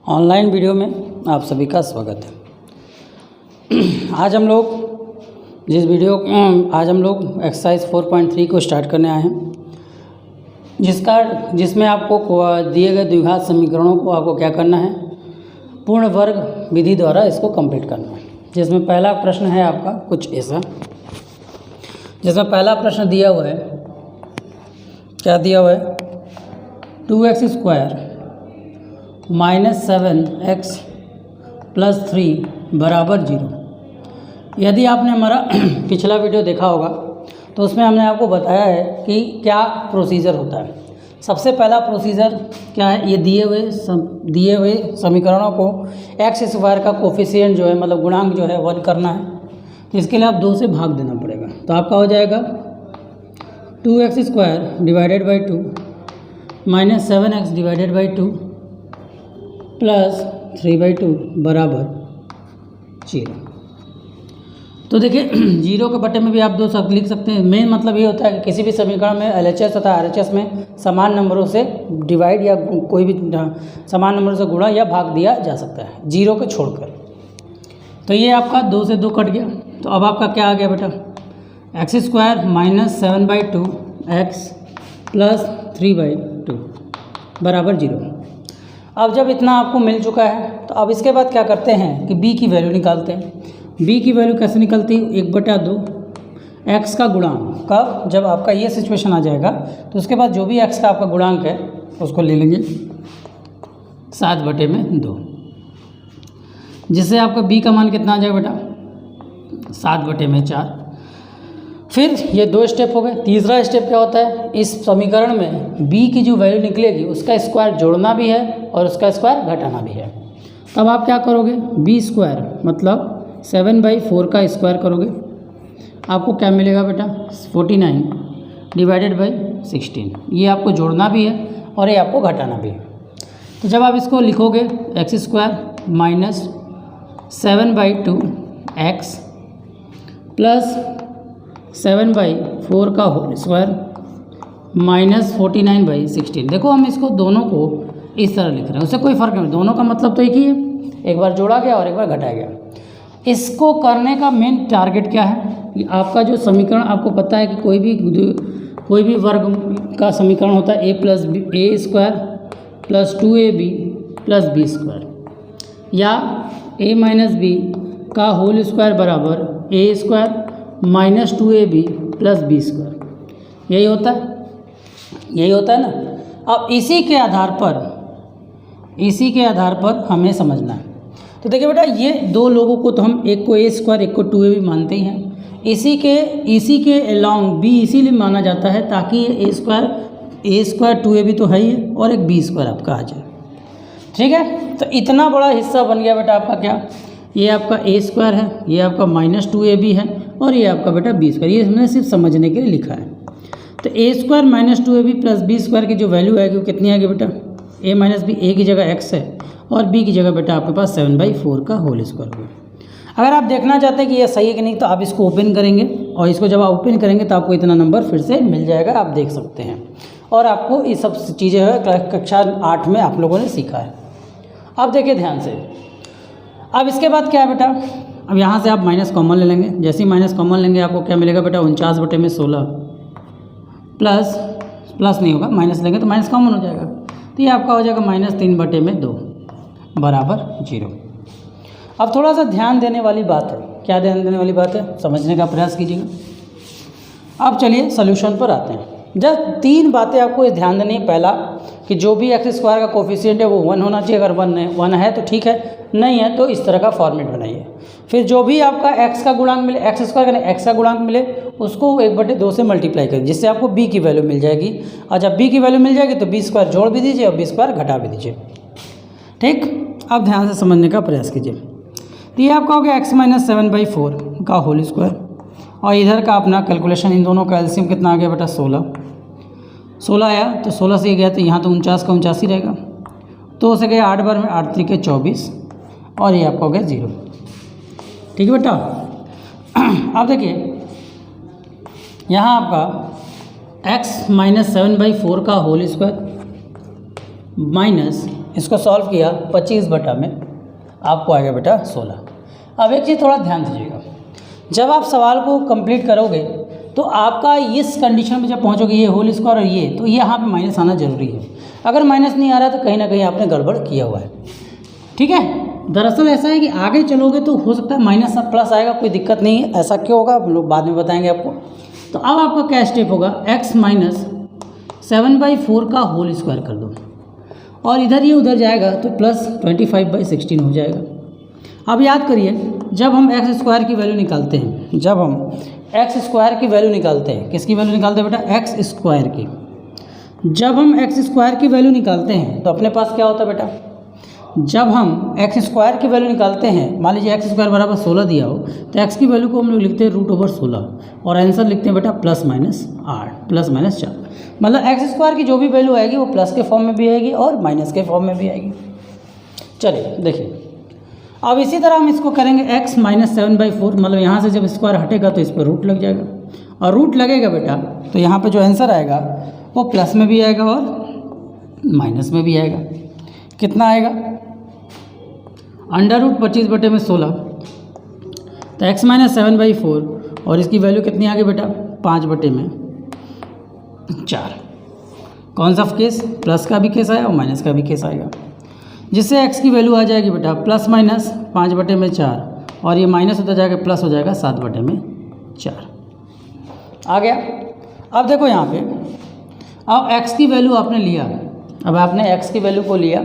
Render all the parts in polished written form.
Online video में आप सभी का स्वागत है। आज हम लोग एक्सरसाइज 4.3 को स्टार्ट करने आए हैं, जिसमें आपको दिए गए द्विघात समीकरणों को आपको क्या करना है, पूर्ण वर्ग विधि द्वारा इसको कंप्लीट करना है। जिसमें पहला प्रश्न है आपका कुछ ऐसा, जिसमें पहला प्रश्न दिया हुआ है, क्या दिया हुआ है, 2x² -7x + 3 = 0। यदि आपने हमारा पिछला वीडियो देखा होगा तो उसमें हमने आपको बताया है कि क्या प्रोसीजर होता है। सबसे पहला प्रोसीजर क्या है, ये दिए हुए समीकरणों को x² का कोफिशिएंट जो है, मतलब गुणांक जो है 1 करना है। तो इसके लिए आप 2 से भाग देना पड़ेगा। तो आपका हो जाएगा 2x² / 2 -7x / 2 + 3/2 = 0। तो देखिए 0 के बटे में भी आप 2 शब्द लिख सकते हैं। मेन मतलब ये होता है कि किसी भी समीकरण में LHS तथा RHS में समान नंबरों से डिवाइड या कोई भी समान नंबरों से गुणा या भाग दिया जा सकता है 0 को छोड़कर। तो ये आपका 2 से 2 कट गया। तो अब आपका क्या आ गया बेटा, x² - 7/2x + 3/2 = 0। अब जब इतना आपको मिल चुका है तो अब इसके बाद क्या करते हैं कि b की वैल्यू निकालते हैं। b की वैल्यू कैसे निकलती है, 1/2 x का गुणांक। कब, जब आपका ये सिचुएशन आ जाएगा तो उसके बाद जो भी x का आपका गुणांक है उसको ले लेंगे 7/2, जिससे आपका b का मान कितना आ जाएगा बेटा, 7/4। फिर ये 2 स्टेप हो गए। तीसरा स्टेप क्या होता है, इस समीकरण में b की जो वैल्यू निकलेगी उसका स्क्वायर जोड़ना भी है और उसका स्क्वायर घटाना भी है। तब आप क्या करोगे, b² मतलब 7/4 का स्क्वायर करोगे, आपको क्या मिलेगा बेटा, 49 / 16। ये आपको जोड़ना भी है और ये आपको घटाना भी है। तो जब आप इसको लिखोगे x² - 7/2x + 7/4 का होल स्क्वायर -49/16। देखो हम इसको दोनों को इस तरह लिख रहे हैं, उससे कोई फ़र्क नहीं, दोनों का मतलब तो एक ही है, एक बार जोड़ा गया और एक बार घटाया गया। इसको करने का मेन टारगेट क्या है, आपका जो समीकरण आपको पता है कि कोई भी वर्ग का समीकरण होता है a + a² + 2ab + b² या a - b का होल स्क्वायर बराबर a² - 2ab + b²। यही होता है ना। अब इसी के आधार पर हमें समझना है। तो देखिए बेटा, ये 2 लोगों को तो हम एक को a² एक को 2ab मानते ही हैं। इसी के अलोंग b इसीलिए माना जाता है ताकि ये a² 2ab तो है ही है और एक b² आपका आ जाए। ठीक है, तो इतना बड़ा हिस्सा बन गया बेटा आपका क्या, ये आपका a² है, ये आपका -2ab है और ये आपका बेटा b²। ये हमने सिर्फ समझने के लिए लिखा है। तो a² - 2ab + b² की जो वैल्यू आएगी वो कितनी आएगी बेटा, a - b, a की जगह x है और b की जगह बेटा आपके पास 7/4 का होल स्क्वायर होगा। अगर आप देखना चाहते हैं कि ये सही है कि नहीं तो आप इसको ओपन करेंगे और इसको जब आप ओपन करेंगे तो आपको इतना नंबर फिर से मिल जाएगा, आप देख सकते हैं। और आपको ये सब चीज़ें है कक्षा 8 में आप लोगों ने सीखा है। अब देखिए ध्यान से, अब इसके बाद क्या है बेटा, अब यहाँ से आप माइनस कॉमन ले लेंगे। जैसे ही माइनस कॉमन लेंगे आपको क्या मिलेगा बेटा, 49/16 प्लस नहीं होगा, माइनस लेंगे तो माइनस कॉमन हो जाएगा। तो ये आपका हो जाएगा -3/2 = 0। अब थोड़ा सा ध्यान देने वाली बात है। क्या ध्यान देने वाली बात है, समझने का प्रयास कीजिएगा। अब चलिए सॉल्यूशन पर आते हैं। जब 3 बातें आपको ध्यान देनी है। पहला कि जो भी x² का कोफिशिएंट है वो 1 होना चाहिए। अगर 1 है तो ठीक है, नहीं है तो इस तरह का फॉर्मेट बनाइए। फिर जो भी आपका x का गुणांक मिले, x² का x का गुणांक मिले, उसको 1/2 से मल्टीप्लाई करिए, जिससे आपको b की वैल्यू मिल जाएगी। और जब b की वैल्यू मिल जाएगी तो b² जोड़ भी दीजिए और b² घटा भी दीजिए। ठीक, अब ध्यान से समझने का प्रयास कीजिए। तो ये आपका हो गया x - 7/4 का होल स्क्वायर और इधर का अपना कैलकुलेशन, इन दोनों का एलसीएम कितना आ गया बेटा, 16 आया। तो 16 से गया तो यहाँ तो 49 का 49 ही रहेगा। तो से गया 8 बार में 8 × 3 = 24 और ये आपका हो गया 0। ठीक है बेटा। अब देखिए यहाँ आपका x - 7/4 का होल स्क्वायर माइनस इसको सॉल्व किया 25 बटा में आपको आएगा बेटा 16। अब एक चीज़ थोड़ा ध्यान दीजिएगा, जब आप सवाल को कंप्लीट करोगे तो आपका इस कंडीशन में जब पहुंचोगे ये होल स्क्वायर और ये, तो ये यहाँ पे माइनस आना जरूरी है। अगर माइनस नहीं आ रहा तो कहीं ना कहीं आपने गड़बड़ किया हुआ है। ठीक है, दरअसल ऐसा है कि आगे चलोगे तो हो सकता है माइनस प्लस आएगा, कोई दिक्कत नहीं है। ऐसा क्यों होगा हम लोग बाद में बताएंगे आपको। तो अब आपका क्या स्टेप होगा, x माइनस 7/4 का होल स्क्वायर कर दो और इधर ये उधर जाएगा तो प्लस 25/16 हो जाएगा। अब याद करिए, जब हम एक्स स्क्वायर की वैल्यू निकालते हैं, जब हम एक्स स्क्वायर की वैल्यू निकालते हैं, किसकी वैल्यू निकालते हैं बेटा, एक्स स्क्वायर की। जब हम एक्स स्क्वायर की वैल्यू निकालते हैं तो अपने पास क्या होता है बेटा, जब हम एक्स स्क्वायर की वैल्यू निकालते हैं, मान लीजिए एक्स स्क्वायर बराबर 16 दिया हो तो एक्स की वैल्यू को हम लोग लिखते हैं √16 और आंसर लिखते हैं बेटा +-8 +-4। मतलब एक्स स्क्वायर की जो भी वैल्यू आएगी वो प्लस के फॉर्म में भी आएगी और माइनस के फॉर्म में भी आएगी। चलिए देखिए, अब इसी तरह हम इसको करेंगे x माइनस 7/4, मतलब यहाँ से जब स्क्वायर हटेगा तो इस पर रूट लग जाएगा और रूट लगेगा बेटा तो यहाँ पे जो आंसर आएगा वो प्लस में भी आएगा और माइनस में भी आएगा। कितना आएगा, √25 बटे में 16, तो x माइनस 7/4 और इसकी वैल्यू कितनी आ गई बेटा 5 बटे में 4। कौन सा केस, प्लस का भी केस आया और माइनस का भी केस आएगा, जिससे x की वैल्यू आ जाएगी बेटा +-5 बटे में 4 और ये माइनस होता जाएगा प्लस हो जाएगा 7 बटे में 4 आ गया। अब देखो यहाँ पे, अब x की वैल्यू आपने लिया, अब आपने x की वैल्यू को लिया।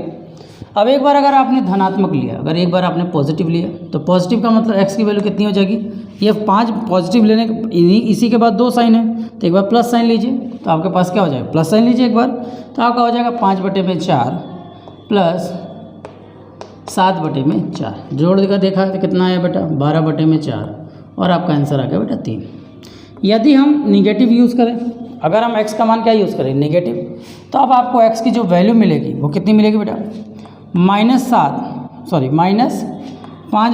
अब एक बार अगर आपने धनात्मक लिया, अगर एक बार आपने पॉजिटिव लिया तो पॉजिटिव का मतलब x की वैल्यू कितनी हो जाएगी, ये 5 पॉजिटिव लेने इसी के बाद 2 साइन है तो एक बार प्लस साइन लीजिए तो आपके पास क्या हो जाएगा, प्लस साइन लीजिए एक बार तो आपका हो जाएगा 5 बटे में 4 प्लस 7 बटे में 4। जोड़ देकर देखा तो कितना आया बेटा 12 बटे में 4 और आपका आंसर आ गया बेटा 3। यदि हम निगेटिव यूज़ करें, अगर हम x का मान क्या यूज़ करें, नेगेटिव, तो अब आपको x की जो वैल्यू मिलेगी वो कितनी मिलेगी बेटा -5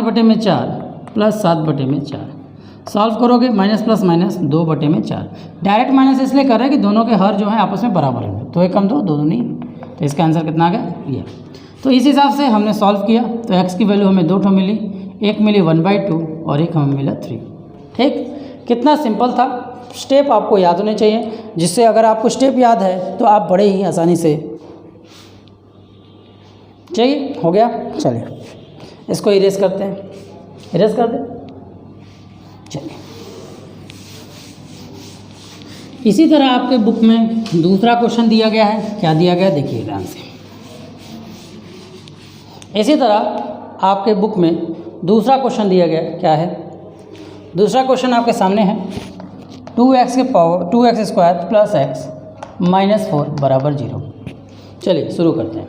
बटे में 4 प्लस 7 बटे में 4। सॉल्व करोगे माइनस प्लस माइनस 2 बटे में 4। डायरेक्ट माइनस इसलिए कर रहे हैं कि दोनों के हर जो है आपस में बराबर है, तो 1 कम 2 2 नहीं, तो इसका आंसर कितना आ गया ये। तो इस हिसाब से हमने सॉल्व किया तो x की वैल्यू हमें 2 मिली, एक मिली 1/2 और एक हमें मिला 3। ठीक, कितना सिंपल था। स्टेप आपको याद होने चाहिए, जिससे अगर आपको स्टेप याद है तो आप बड़े ही आसानी से, चाहिए हो गया। चलिए इसको इरेज करते हैं, इरेज कर दें। चलिए इसी तरह आपके बुक में दूसरा क्वेश्चन दिया गया है, क्या दिया गया देखिए ध्यान से। इसी तरह आपके बुक में दूसरा क्वेश्चन दिया गया, क्या है दूसरा क्वेश्चन आपके सामने है, 2x square plus x minus 4 बराबर 0। चलिए शुरू करते हैं।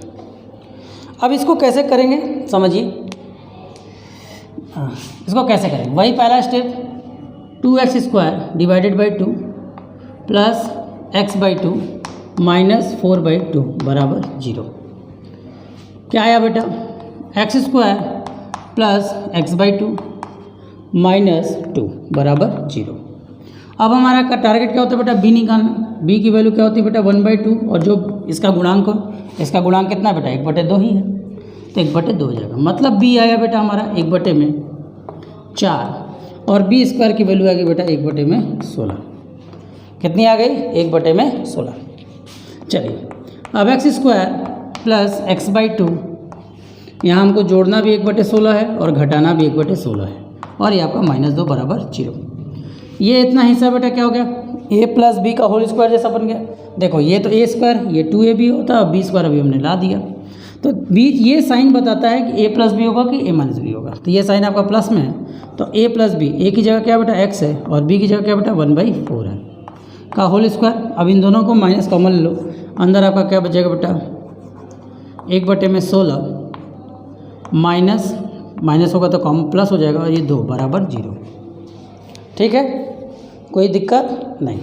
अब इसको कैसे करेंगे समझिए, इसको कैसे करेंगे, वही पहला step, 2x square divided by 2 plus x/2 minus 4/2 बराबर 0। क्या आया बेटा, x square plus x/2 minus 2 बराबर 0। अब हमारा का टारगेट क्या होता है बेटा, b निकालना। b की वैल्यू क्या होती है बेटा 1/2 और जो इसका गुणांक कितना बेटा 1/2 ही है, तो 1/2 हो जाएगा। मतलब b आया बेटा हमारा 1/4 और b स्क्वायर की वैल्यू आ गई बेटा 1/16। कितनी आ गई 1/16। चलिए अब x स्क्वायर प्लस x/2, यहाँ हमको जोड़ना भी 1/16 है और घटाना भी 1/16 है और ये आपका -2 बराबर 0। ये इतना हिस्सा बेटा क्या हो गया, a प्लस बी का होल स्क्वायर जैसा बन गया। देखो ये तो a स्क्वायर, ये 2ab होता है और b स्क्वायर अभी हमने ला दिया, तो b ये साइन बताता है कि a प्लस बी होगा कि a माइनस बी होगा। तो ये साइन आपका प्लस में है तो a प्लस बी, a की जगह क्या बेटा x है और b की जगह क्या बेटा 1/4 है का होल स्क्वायर। अब इन दोनों को माइनस कॉमन लो, अंदर आपका क्या बचेगा बेटा 1/16 माइनस होगा तो कॉमन प्लस हो जाएगा और ये 2 बराबर 0। ठीक है, कोई दिक्कत नहीं।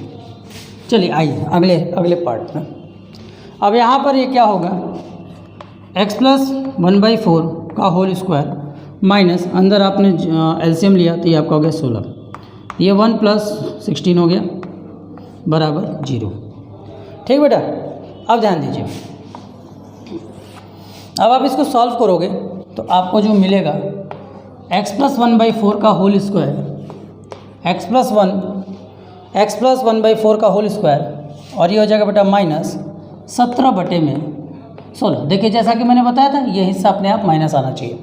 चलिए आइए अगले पार्ट में। अब यहाँ पर ये क्या होगा, x प्लस 1/4 का होल स्क्वायर माइनस अंदर आपने एलसीएम लिया तो ये आपका हो गया 16, ये 1 प्लस 16 हो गया बराबर 0। ठीक बेटा, अब ध्यान दीजिए, अब आप इसको सॉल्व करोगे तो आपको जो मिलेगा x+1/4 का होल स्क्वायर, x+1/4 का होल स्क्वायर, और ये हो जाएगा बेटा -17/16। देखिए जैसा कि मैंने बताया था ये हिस्सा अपने आप माइनस आना चाहिए,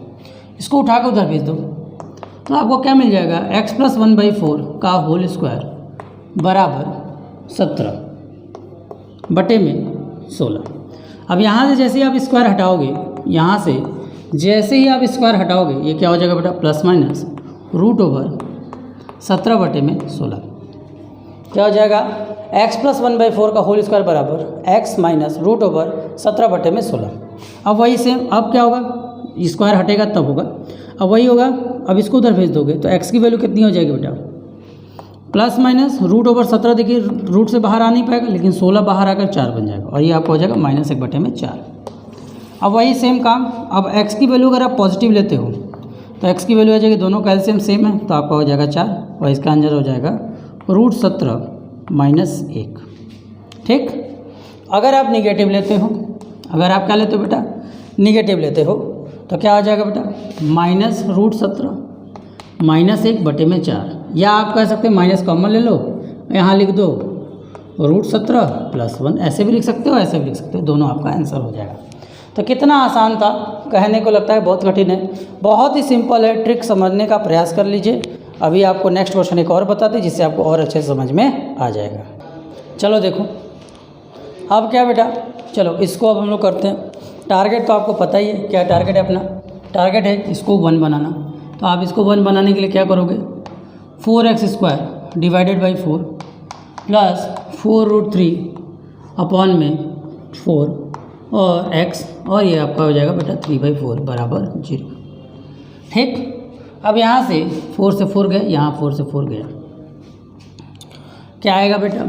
इसको उठा कर उधर भेज दो तो आपको क्या मिल जाएगा, x+1/4 का होल स्क्वायर बराबर 17/16। अब यहाँ से जैसे ही आप स्क्वायर हटाओगे, यहाँ से जैसे ही आप स्क्वायर हटाओगे ये क्या हो जाएगा बेटा, ±√17/16। क्या हो जाएगा, x+1/4 का होल स्क्वायर बराबर x -√17/16। अब वही सेम, अब क्या होगा, स्क्वायर हटेगा तब होगा, अब वही होगा। अब इसको उधर भेज दोगे तो x की वैल्यू कितनी हो जाएगी बेटा, ±√17। देखिए रूट से बाहर आ नहीं पाएगा, लेकिन 16 बाहर आकर 4 बन जाएगा, और ये आपको हो जाएगा -1/4। अब वही सेम काम, अब x की वैल्यू अगर आप पॉजिटिव लेते हो तो x की वैल्यू आ जाएगी, दोनों का एलसीएम सेम है तो आपका हो जाएगा 4, और इसका आंसर हो जाएगा √17 - 1। ठीक। अगर आप निगेटिव लेते हो, अगर आप क्या लेते हो बेटा, निगेटिव लेते हो तो क्या हो जाएगा बेटा, -√17 -1/4, या आप कह सकते हैं माइनस कॉमन ले लो, यहाँ लिख दो √17 + 1, ऐसे भी लिख सकते हो, ऐसे भी लिख सकते हो, दोनों आपका आंसर हो जाएगा। तो कितना आसान था, कहने को लगता है बहुत कठिन है, बहुत ही सिंपल है। ट्रिक समझने का प्रयास कर लीजिए। अभी आपको नेक्स्ट क्वेश्चन एक और बताते हैं जिससे आपको और अच्छे से समझ में आ जाएगा। चलो देखो अब क्या बेटा, चलो इसको अब हम लोग करते हैं। टारगेट तो आपको पता ही है, क्या टारगेट है अपना, टारगेट है इसको 1 बनाना। तो आप इसको 1 बनाने के लिए क्या करोगे, 4x² / 4 + 4√3/4 और x, और ये आपका हो जाएगा बेटा 3/4 बराबर 0। ठीक। अब यहाँ से 4 से 4 गए, यहाँ 4 से 4 गया, क्या आएगा बेटा,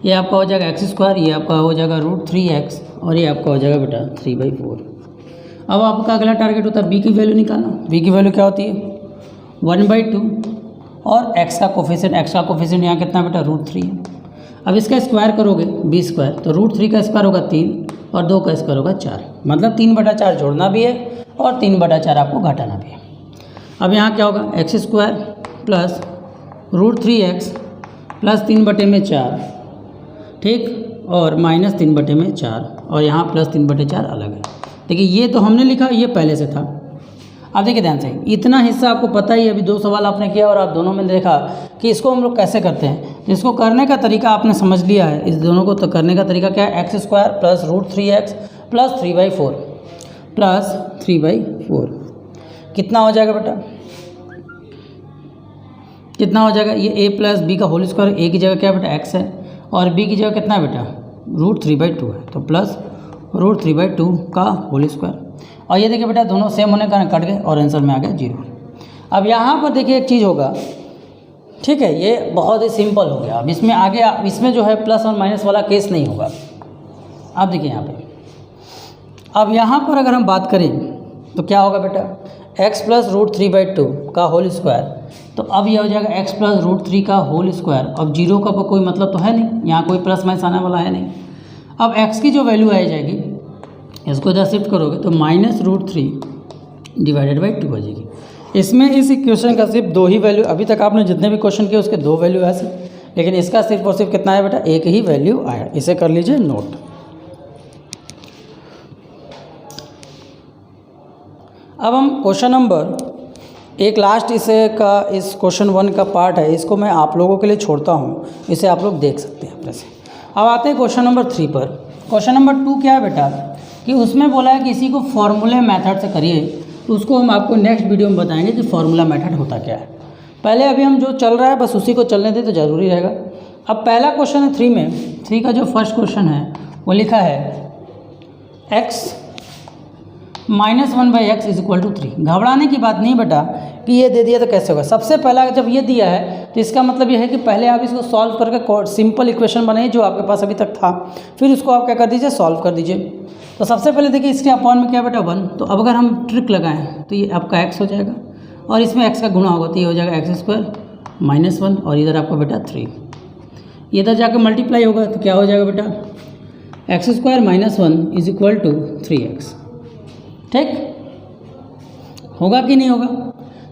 ये आपका हो जाएगा x², ये आपका हो जाएगा √3x, और ये आपका हो जाएगा बेटा 3/4। अब आपका अगला टारगेट होता है b की वैल्यू निकालना। b की वैल्यू क्या होती है, 1/2, और x का कोफिशिएंट यहाँ कितना बेटा, √3 है। अब इसका स्क्वायर करोगे b², तो √3 का स्क्वायर होगा 3, और 2 का स्क्वायर होगा 4, मतलब 3/4 जोड़ना भी है और 3/4 आपको घटाना भी है। अब यहाँ क्या होगा, x² + √3x + 3/4, ठीक, और -3/4, और यहाँ +3/4 अलग है। देखिए ये तो हमने लिखा, ये पहले से था। अब देखिए ध्यान से, इतना हिस्सा आपको पता ही, अभी 2 सवाल आपने किया और आप दोनों में देखा कि इसको हम लोग कैसे करते हैं। इसको करने का तरीका आपने समझ लिया है, इस दोनों को तो करने का तरीका क्या है, x² + √3x + 3/4 कितना हो जाएगा बेटा, कितना हो जाएगा, ये a + b का होल स्क्वायर, a की जगह क्या बेटा x है, और b की जगह कितना है बेटा, √3/2 है, तो प्लस √3/2 का होल स्क्वायर। और ये देखिए बेटा दोनों सेम होने के कारण कट गए और आंसर में आ गया 0। अब यहाँ पर देखिए एक चीज़ होगा, ठीक है, ये बहुत ही सिंपल हो गया। अब इसमें आगे इसमें जो है प्लस और माइनस वाला केस नहीं होगा। अब देखिए यहाँ पे, अब यहाँ पर अगर हम बात करें तो क्या होगा बेटा, x + √3/2 का होल स्क्वायर, तो अब ये हो जाएगा x + √3 का होल स्क्वायर। अब 0 का कोई मतलब तो है नहीं, यहाँ कोई प्लस माइनस आने वाला है नहीं। अब x की जो वैल्यू आ जाएगी, इसको इधर शिफ्ट करोगे तो -√3/2 हो जाएगी। इसमें इस इक्वेशन का सिर्फ 2 ही वैल्यू, अभी तक आपने जितने भी क्वेश्चन किए उसके 2 वैल्यू ऐसे, लेकिन इसका सिर्फ और सिर्फ कितना है बेटा, 1 ही वैल्यू आया। इसे कर लीजिए नोट। अब हम क्वेश्चन नंबर एक लास्ट इस क्वेश्चन 1 का पार्ट है, इसको मैं आप लोगों के लिए छोड़ता हूँ, इसे आप लोग देख सकते हैं अपने से। अब आते हैं क्वेश्चन नंबर 3 पर। क्वेश्चन नंबर 2 क्या है बेटा, कि उसमें बोला है कि इसी को फॉर्मूले मेथड से करिए, तो उसको हम आपको नेक्स्ट वीडियो में बताएंगे कि फार्मूला मेथड होता क्या है। पहले अभी हम जो चल रहा है बस उसी को चलने दें तो ज़रूरी रहेगा। अब पहला क्वेश्चन है 3 में, 3 का जो फर्स्ट क्वेश्चन है वो लिखा है x -1/x = 3। घबराने की बात नहीं बेटा कि ये दे दिया तो कैसे होगा। सबसे पहला जब ये दिया है तो इसका मतलब ये है कि पहले आप इसको सॉल्व करके सिंपल इक्वेशन बनाइए जो आपके पास अभी तक था, फिर उसको आप क्या कर दीजिए, सॉल्व कर दीजिए। तो सबसे पहले देखिए इसके अपॉन में क्या बेटा 1, तो अब अगर हम ट्रिक लगाएं तो ये आपका x हो जाएगा, और इसमें x का गुणा होगा तो ये हो जाएगा x² -1, और इधर आपका बेटा 3, इधर जाकर मल्टीप्लाई होगा तो क्या हो जाएगा बेटा, x² -1 = 3x। ठीक, होगा कि नहीं होगा?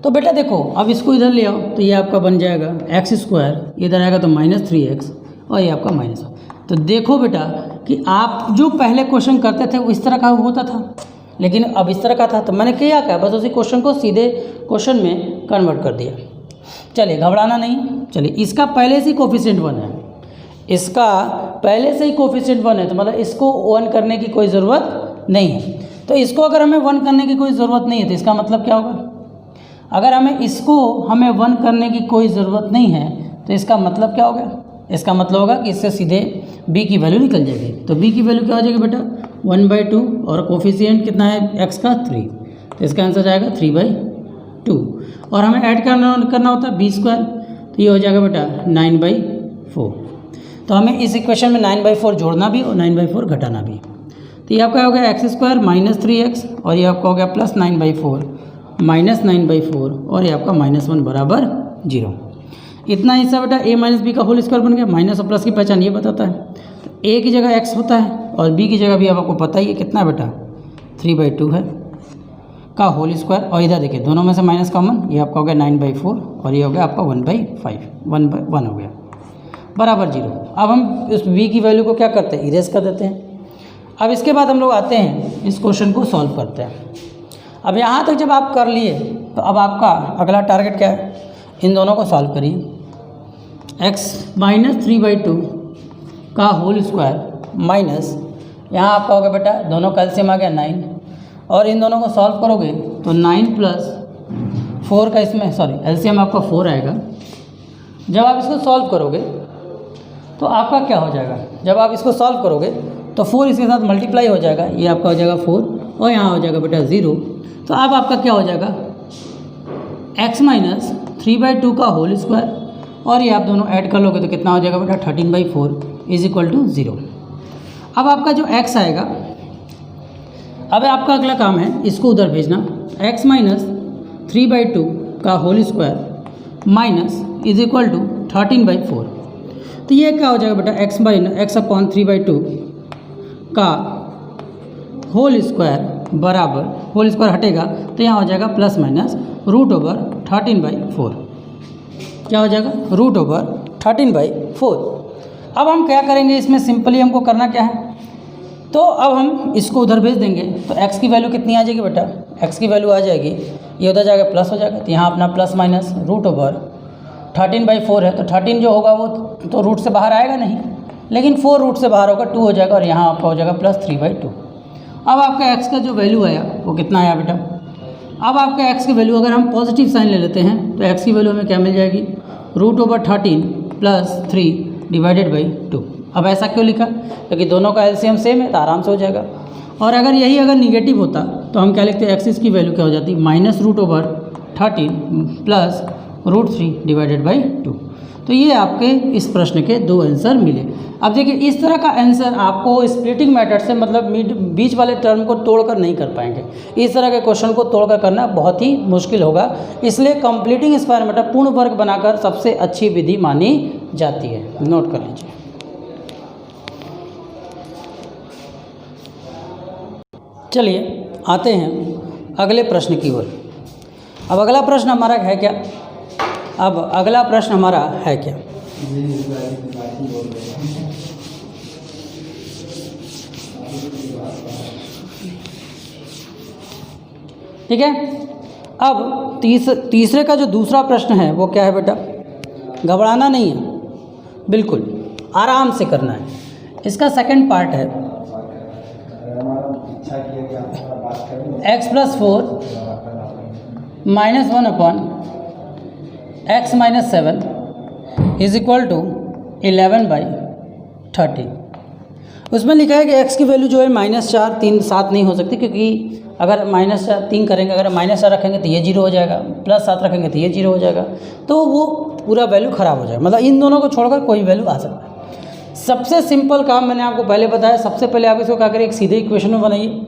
तो बेटा देखो, अब इसको इधर ले आओ तो ये आपका बन जाएगा x², इधर आएगा तो -3x और ये आपका -1। तो देखो बेटा कि आप जो पहले क्वेश्चन करते थे वो इस तरह का होता था, लेकिन अब इस तरह का था, तो मैंने क्या बस उसी क्वेश्चन को सीधे क्वेश्चन में कन्वर्ट कर दिया। चलिए घबराना नहीं। चलिए इसका पहले से ही कोफिशिएंट 1 है, इसका पहले से ही कोफिशिएंट 1 है, तो मतलब इसको 1 करने की कोई ज़रूरत नहीं है। तो इसको अगर हमें 1 करने की कोई ज़रूरत नहीं है तो इसका मतलब क्या होगा? अगर हमें 1 करने की कोई ज़रूरत नहीं है तो इसका मतलब क्या होगा? इसका मतलब होगा कि इससे सीधे b की वैल्यू निकल जाएगी। तो b की वैल्यू क्या हो जाएगी बेटा? 1/2 और कोफिशिएंट कितना है x का? 3, तो इसका आंसर जाएगा 3/2। और हमें ऐड करना होता है b², तो ये हो जाएगा बेटा 9/4। तो हमें इस इक्वेशन में 9/4 जोड़ना भी और 9/4 घटाना भी। तो ये आपका हो गया x² -3x और ये आपका हो गया +9/4 -9/4 और ये आपका -1 बराबर 0। इतना हिस्सा बेटा a - b का होल स्क्वायर बन गया। माइनस और प्लस की पहचान ये बताता है। तो a की जगह x होता है और b की जगह भी आपको पता ही है कितना बेटा 3/2 है का होल स्क्वायर। और इधर देखिए दोनों में से माइनस कॉमन, ये आपका हो गया 9/4 और ये हो गया आपका 1/5, 1 हो गया बराबर 0। अब हम इस b की वैल्यू को क्या करते हैं? इरेज कर देते हैं। अब इसके बाद हम लोग आते हैं इस क्वेश्चन को सॉल्व करते हैं। अब यहाँ तक जब आप कर लिए तो अब आपका अगला टारगेट क्या है? इन दोनों को सॉल्व करिए। x - 3/2 का होल स्क्वायर माइनस, यहाँ आपका होगा बेटा दोनों का एलसीएम आ गया 9 और इन दोनों को सॉल्व करोगे तो 9 + 4 का इसमें एलसीएम आपका 4 आएगा। जब आप इसको सॉल्व करोगे तो आपका क्या हो जाएगा? जब आप इसको सॉल्व करोगे तो 4 इसके साथ मल्टीप्लाई हो जाएगा, ये आपका हो जाएगा 4 और यहाँ हो जाएगा बेटा 0। तो अब आपका क्या हो जाएगा? x - 3/2 का होल स्क्वायर और ये आप दोनों ऐड कर लोगे तो कितना हो जाएगा बेटा 13/4 = 0। अब आपका जो x आएगा, अब आपका अगला काम है इसको उधर भेजना। x - 3/2 का होल स्क्वायर माइनस = 13/4। तो ये क्या हो जाएगा बेटा? x/3/2 का होल स्क्वायर बराबर, होल स्क्वायर हटेगा तो यहाँ हो जाएगा ±√13/4। क्या हो जाएगा? √13/4। अब हम क्या करेंगे इसमें? सिंपली हमको करना क्या है? तो अब हम इसको उधर भेज देंगे तो x की वैल्यू कितनी आ जाएगी बेटा? x की वैल्यू आ जाएगी, ये उधर जाएगा प्लस हो जाएगा, तो यहाँ अपना ±√13/4 है। तो 13 जो होगा वो तो रूट से बाहर आएगा नहीं, लेकिन 4 रूट से बाहर होगा 2 हो जाएगा और यहाँ आपका हो जाएगा +3/2। अब आपका x का जो वैल्यू आया वो कितना आया बेटा? अब आपका x की वैल्यू अगर हम पॉजिटिव साइन ले लेते हैं तो x की वैल्यू हमें क्या मिल जाएगी? √13 + 3/2। अब ऐसा क्यों लिखा? क्योंकि दोनों का एलसीएम सेम है तो आराम से हो जाएगा। और अगर यही अगर निगेटिव होता तो हम क्या लिखते? x की वैल्यू क्या हो जाती? -√13 + √3/2। तो ये आपके इस प्रश्न के 2 आंसर मिले। अब देखिए इस तरह का आंसर आपको स्प्लिटिंग मेथड से मतलब बीच वाले टर्म को तोड़कर नहीं कर पाएंगे। इस तरह के क्वेश्चन को तोड़कर करना बहुत ही मुश्किल होगा, इसलिए कंप्लीटिंग स्क्वायर मेथड पूर्ण वर्ग बनाकर सबसे अच्छी विधि मानी जाती है। नोट कर लीजिए। चलिए आते हैं अगले प्रश्न की ओर। अब अगला प्रश्न हमारा है क्या? ठीक है। अब तीसरे का जो दूसरा प्रश्न है वो क्या है बेटा? घबराना नहीं है, बिल्कुल आराम से करना है। इसका सेकंड पार्ट है x + 4 - 1/x - 7 = 11/30। उसमें लिखा है कि x की वैल्यू जो है -4, 3, 7 नहीं हो सकती, क्योंकि अगर -3 करेंगे, अगर -4 रखेंगे तो ये 0 हो जाएगा, +7 रखेंगे तो ये 0 हो जाएगा, तो वो पूरा वैल्यू ख़राब हो जाएगा। मतलब इन दोनों को छोड़कर कोई वैल्यू आ सकता है। सबसे सिंपल काम मैंने आपको पहले बताया। सबसे पहले आप इसको क्या करिए? एक सीधे इक्वेशन में बनाइए।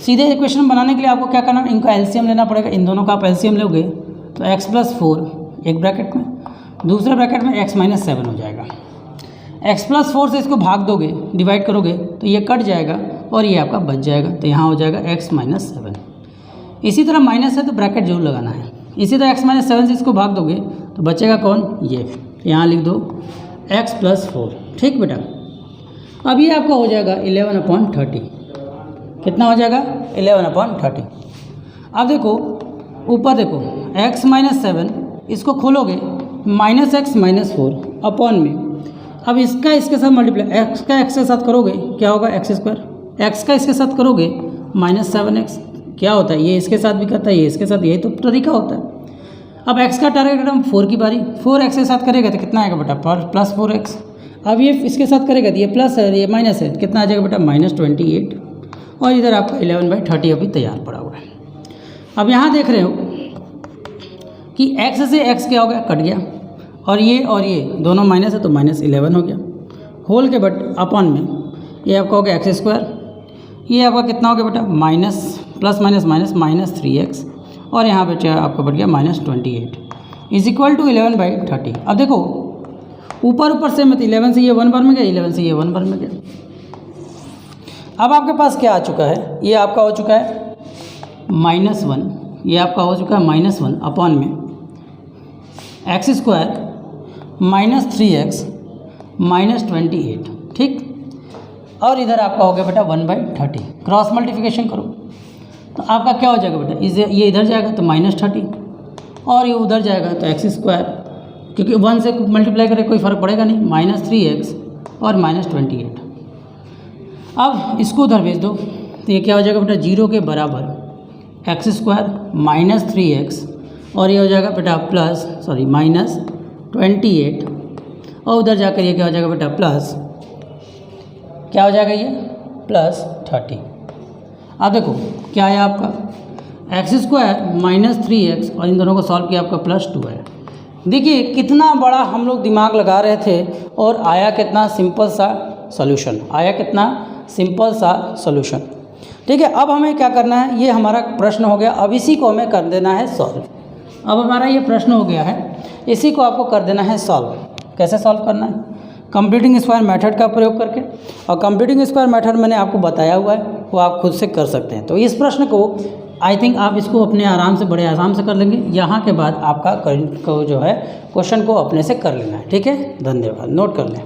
सीधे इक्वेशन बनाने के लिए आपको क्या करना? इनका एलसीएम लेना पड़ेगा। इन दोनों का आप एलसीएम लोगे तो x + 4 एक ब्रैकेट में, दूसरे ब्रैकेट में x - 7 हो जाएगा। x + 4 से इसको भाग दोगे, डिवाइड करोगे तो ये कट जाएगा और ये आपका बच जाएगा। तो यहाँ हो जाएगा x - 7। इसी तरह माइनस है तो ब्रैकेट जरूर लगाना है। इसी तरह x माइनस 7 से इसको भाग दोगे तो बचेगा कौन, ये, यहाँ लिख दो x प्लस 4। ठीक बेटा, अब ये आपका हो जाएगा 11/30। कितना हो जाएगा, 11/30। अब देखो ऊपर देखो x माइनस 7, इसको खोलोगे माइनस एक्स माइनस 4 अपॉन में, अब इसका इसके साथ मल्टीप्लाई, एक्स का एक्स के साथ करोगे क्या होगा एक्स स्क्वायर, एक्स का इसके साथ करोगे माइनस 7x, क्या होता है ये इसके साथ भी करता है, ये इसके साथ, यही तो तरीका होता है। अब x का टारगेट एकदम 4 की बारी, 4x के साथ करेगा तो कितना आएगा बेटा, प्लस 4x। अब ये इसके साथ करेगा तो ये प्लस है, ये माइनस है, कितना आ जाएगा बेटा, -28। और इधर आपका 11/30 अभी तैयार पड़ा हुआ है। अब यहाँ देख रहे हो कि x से x क्या हो गया, कट गया, और ये दोनों माइनस है तो -11 हो गया, होल के बट अपॉन में ये आपका हो गया x स्क्वायर, ये आपका कितना हो गया बेटा, minus plus minus minus -3x, और यहाँ पे आपका बढ़ गया -28 इज इक्वल टू 11/30। अब देखो ऊपर से मत 11 से ये 1 बार में गया, 11 से ये 1 बार में गया। अब आपके पास क्या आ चुका है, ये आपका हो चुका है -1, ये आपका हो चुका है -1 अपॉन में x स्क्वायर -3x -28। ठीक, और इधर आपका हो गया बेटा 1/30। क्रॉस मल्टीप्लिकेशन करो तो आपका क्या हो जाएगा बेटा, ये इधर जाएगा तो -30, और ये उधर जाएगा तो x स्क्वायर, क्योंकि 1 से मल्टीप्लाई करें कोई फ़र्क पड़ेगा नहीं, -3x और -28। अब इसको उधर भेज दो तो ये क्या हो जाएगा बेटा, 0 के बराबर x स्क्वायर -3x, और ये हो जाएगा बेटा -28, और उधर जाकर ये क्या हो जाएगा बेटा, प्लस क्या हो जाएगा, ये +30। अब देखो क्या है आपका x स्क्वायर -3x, और इन दोनों को सॉल्व किया आपका +2 है। देखिए कितना बड़ा हम लोग दिमाग लगा रहे थे और आया कितना सिंपल सा सॉल्यूशन, ठीक है। अब हमें क्या करना है, ये हमारा प्रश्न हो गया, अब इसी को हमें कर देना है सॉल्व। अब हमारा ये प्रश्न हो गया है, इसी को आपको कर देना है सॉल्व। कैसे सॉल्व करना है, कंप्यूटिंग स्क्वायर मेथड का प्रयोग करके, और कंप्यूटिंग स्क्वायर मेथड मैंने आपको बताया हुआ है, वो आप खुद से कर सकते हैं। तो इस प्रश्न को आई थिंक आप इसको अपने आराम से, बड़े आराम से कर लेंगे। यहाँ के बाद आपका जो है क्वेश्चन को अपने से कर लेना है, ठीक है। धन्यवाद, नोट कर लें।